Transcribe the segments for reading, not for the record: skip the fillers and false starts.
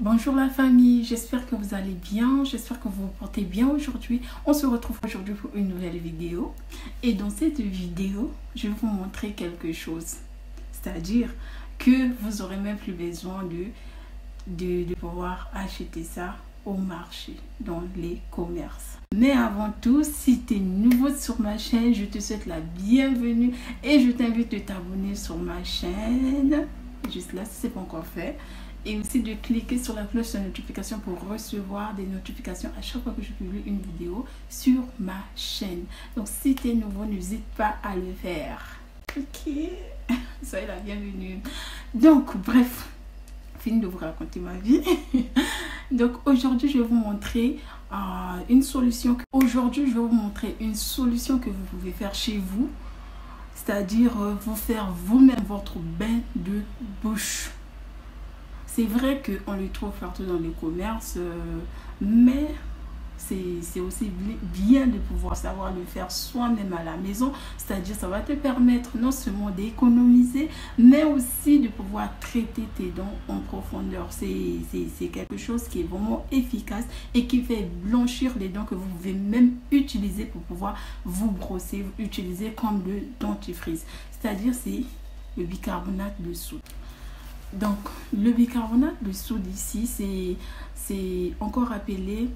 Bonjour la famille, j'espère que vous allez bien, j'espère que vous vous portez bien aujourd'hui. On se retrouve aujourd'hui pour une nouvelle vidéo. Et dans cette vidéo, je vais vous montrer quelque chose. C'est-à-dire que vous aurez même plus besoin de pouvoir acheter ça au marché, dans les commerces. Mais avant tout, si tu es nouveau sur ma chaîne, je te souhaite la bienvenue et je t'invite à t'abonner sur ma chaîne. Juste là, si ce n'est pas encore fait. Et aussi de cliquer sur la cloche de notification pour recevoir des notifications à chaque fois que je publie une vidéo sur ma chaîne. Donc si tu es nouveau, n'hésite pas à le faire. Ok, soyez la bienvenue. Donc bref, fini de vous raconter ma vie. Donc aujourd'hui je vais vous montrer une solution. Aujourd'hui je vais vous montrer une solution que vous pouvez faire chez vous. C'est-à-dire vous faire vous-même votre bain de bouche. C'est vrai qu'on le trouve partout dans les commerces, mais c'est aussi bien de pouvoir savoir le faire soi-même à la maison. C'est-à-dire ça va te permettre non seulement d'économiser, mais aussi de pouvoir traiter tes dents en profondeur. C'est quelque chose qui est vraiment efficace et qui fait blanchir les dents que vous pouvez même utiliser pour pouvoir vous brosser, utiliser comme le dentifrice. C'est-à-dire c'est le bicarbonate de soude. Donc, le bicarbonate de soude ici, c'est encore appelé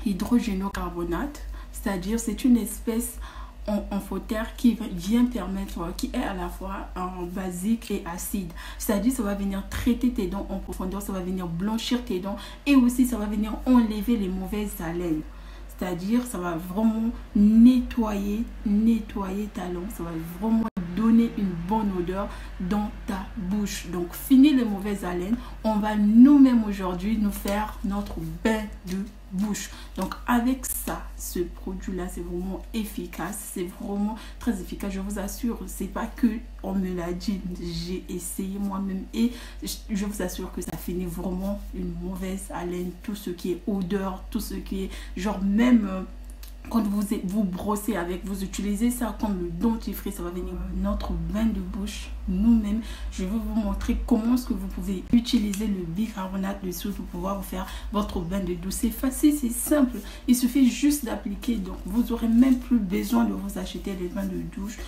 hydrogénocarbonate. C'est-à-dire, c'est une espèce en photère qui vient permettre, qui est à la fois basique et acide. C'est-à-dire, ça va venir traiter tes dents en profondeur, ça va venir blanchir tes dents et aussi, ça va venir enlever les mauvaises haleines. C'est-à-dire, ça va vraiment nettoyer ta langue, ça va vraiment donner une bonne odeur dans ta bouche. Donc, fini les mauvaises haleines. On va nous-mêmes aujourd'hui nous faire notre bain de bouche. Donc, avec ça, ce produit-là, c'est vraiment efficace. C'est vraiment très efficace. Je vous assure, c'est pas que on me l'a dit. J'ai essayé moi-même et je vous assure que ça finit vraiment une mauvaise haleine. Tout ce qui est odeur, tout ce qui est genre même... quand vous brossez avec, vous utilisez ça comme le dentifrice, ça va venir notre bain de bouche nous-mêmes. Je vais vous montrer comment est-ce que vous pouvez utiliser le bicarbonate de soude pour pouvoir vous faire votre bain de douche. C'est facile, c'est simple. Il suffit juste d'appliquer. Donc, vous n'aurez même plus besoin de vous acheter les bains de douche.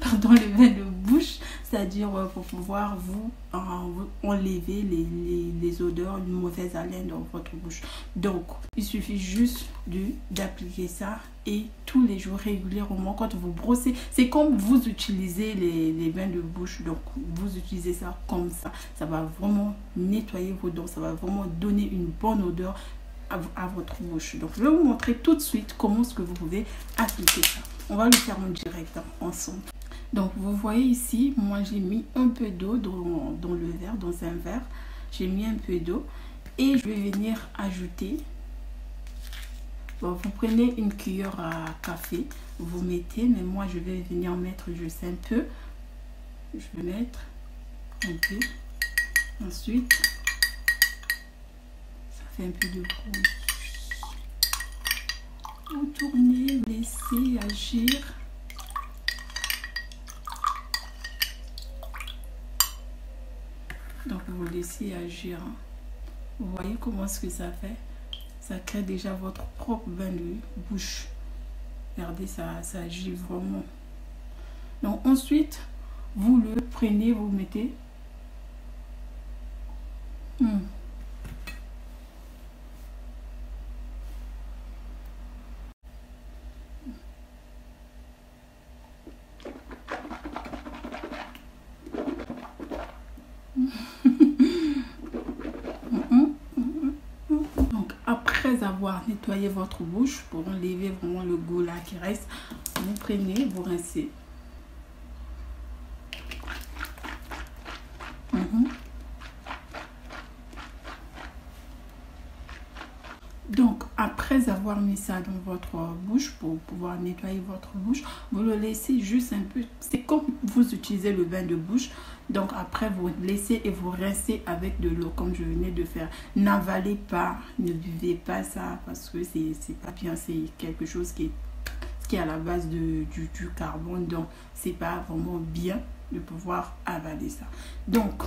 Pardon, le bain de bouche, c'est-à-dire pour pouvoir vous enlever les odeurs, une mauvaise haleine dans votre bouche. Donc, il suffit juste d'appliquer ça et tous les jours régulièrement quand vous brossez. C'est comme vous utilisez les bains de bouche. Donc, vous utilisez ça comme ça. Ça va vraiment nettoyer vos dents. Ça va vraiment donner une bonne odeur à votre bouche. Donc, je vais vous montrer tout de suite comment est-ce que vous pouvez appliquer ça. On va le faire en direct ensemble. Donc, vous voyez ici, moi j'ai mis un peu d'eau dans le verre, dans un verre. J'ai mis un peu d'eau et je vais venir ajouter. Bon, vous prenez une cuillère à café, vous mettez, mais moi je vais venir mettre juste un peu. Je vais mettre un peu. Ensuite, ça fait un peu de bruit. Vous tournez, laissez agir. Donc, vous laissez agir. Vous voyez comment est-ce que ça fait? Ça crée déjà votre propre bain de bouche. Regardez, ça agit vraiment. Donc, ensuite, vous le prenez, vous mettez. Donc après avoir nettoyé votre bouche pour enlever vraiment le goût là qui reste, vous prenez, vous rincez. Donc après avoir mis ça dans votre bouche pour pouvoir nettoyer votre bouche, vous le laissez juste un peu. C'est comme vous utilisez le bain de bouche. Donc après vous laissez et vous rincez avec de l'eau comme je venais de faire. N'avalez pas, ne buvez pas ça parce que c'est pas bien. C'est quelque chose qui est à la base du carbone. Donc c'est pas vraiment bien de pouvoir avaler ça. Donc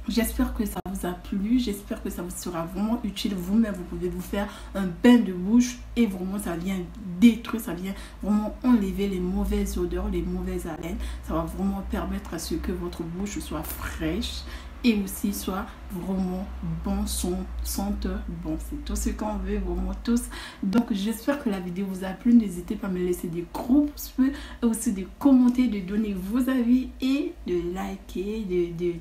J'espère que ça vous a plu, j'espère que ça vous sera vraiment utile. Vous-même, vous pouvez vous faire un bain de bouche et vraiment ça vient détruire, ça vient vraiment enlever les mauvaises odeurs, les mauvaises haleines. Ça va vraiment permettre à ce que votre bouche soit fraîche et aussi soit vraiment bon, senteur bon. C'est tout ce qu'on veut, vraiment tous. Donc j'espère que la vidéo vous a plu. N'hésitez pas à me laisser des gros pouces bleus et aussi de commenter, de donner vos avis et de liker,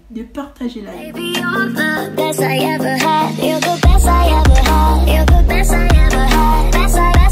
de partager la vidéo. Baby, you're the best I ever had. You're the best I ever had. You're the best I ever had. Best I